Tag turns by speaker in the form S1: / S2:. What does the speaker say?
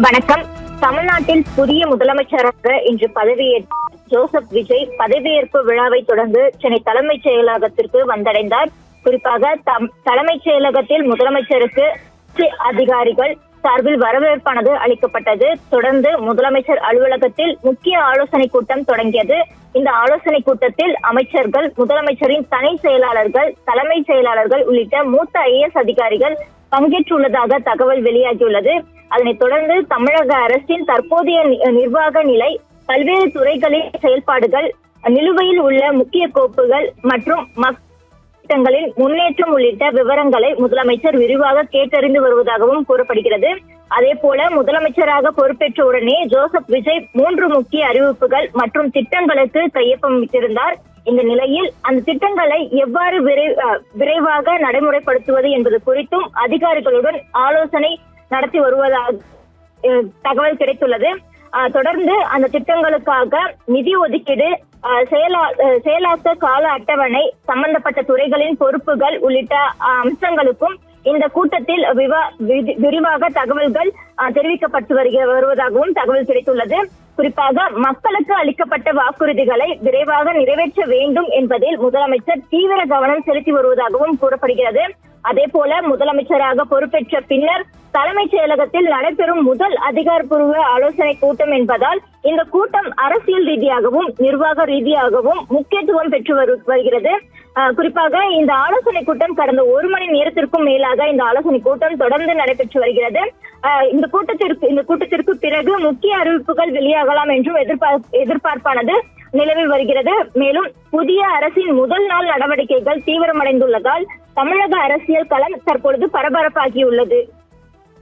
S1: வணக்கம். தமிழ்நாட்டில் புதிய முதலமைச்சராக இன்று பதவியேற்ற ஜோசப் விஜய் பதவியேற்பு விழாவை தொடர்ந்து சென்னை தலைமைச் செயலகத்திற்கு வந்தடைந்தார். குறிப்பாக தலைமைச் செயலகத்தில் முதலமைச்சருக்கு அதிகாரிகள் சார்பில் வரவேற்பானது அளிக்கப்பட்டது. தொடர்ந்து முதலமைச்சர் அலுவலகத்தில் முக்கிய ஆலோசனை கூட்டம் தொடங்கியது. இந்த ஆலோசனை கூட்டத்தில் அமைச்சர்கள், முதலமைச்சரின் தனி செயலாளர்கள், தலைமைச் செயலாளர்கள் உள்ளிட்ட மூத்த IAS அதிகாரிகள் பங்கேற்றுள்ளதாக தகவல் வெளியாகியுள்ளது. அதனைத் தொடர்ந்து தமிழக அரசின் தற்போதைய நிர்வாக நிலை, பல்வேறு துறைகளின் செயல்பாடுகள், நிலுவையில் உள்ள முக்கிய கோப்புகள் மற்றும் திட்டங்களின் முன்னேற்றம் உள்ளிட்ட விவரங்களை முதலமைச்சர் விரிவாக கேட்டறிந்து வருவதாகவும் கூறப்படுகிறது. அதே போல முதலமைச்சராக பொறுப்பேற்ற உடனே ஜோசப் விஜய் 3 முக்கிய அறிவிப்புகள் மற்றும் திட்டங்களுக்கு கையொப்பமிட்டிருந்தார். இந்த நிலையில் அந்த திட்டங்களை எவ்வாறு விரைவாக நடைமுறைப்படுத்துவது என்பது குறித்தும் அதிகாரிகளுடன் ஆலோசனை நடத்தி வருவதாக தகவல் கிடைத்துள்ளது. தொடர்ந்து அந்த திட்டங்களுக்காக நிதி ஒதுக்கீடு, செயலாக்க கால அட்டவணை, சம்பந்தப்பட்ட துறைகளின் பொறுப்புகள் உள்ளிட்ட அம்சங்களுக்கும் இந்த கூட்டத்தில் விரிவாக தகவல்கள் தெரிவிக்கப்பட்டு வருவதாகவும் தகவல் கிடைத்துள்ளது. குறிப்பாக மக்களுக்கு அளிக்கப்பட்ட வாக்குறுதிகளை விரைவாக நிறைவேற்ற வேண்டும் என்பதில் முதலமைச்சர் தீவிர கவனம் செலுத்தி வருவதாகவும் கூறப்படுகிறது. அதே போல முதலமைச்சராக பொறுப்பேற்ற பின்னர் தலைமைச் செயலகத்தில் நடைபெறும் முதல் அதிகாரப்பூர்வ ஆலோசனை கூட்டம் என்பதால் இந்த கூட்டம் அரசியல் ரீதியாகவும் நிர்வாக ரீதியாகவும் முக்கியத்துவம் பெற்று வருகிறது. குறிப்பாக இந்த ஆலோசனை கூட்டம் கடந்த 1 மணி நேரத்திற்கும் மேலாக இந்த ஆலோசனை கூட்டம் தொடர்ந்து நடைபெற்று வருகிறது. இந்த கூட்டத்திற்கு பிறகு முக்கிய அறிவிப்புகள் வெளியாகலாம் என்றும் எதிர்பார்ப்பானது நிலவி வருகிறது. மேலும் புதிய அரசின் முதல் நாள் நடவடிக்கைகள் தீவிரமடைந்துள்ளதால் தமிழக அரசியல் களம் தற்பொழுது பரபரப்பாகியுள்ளது.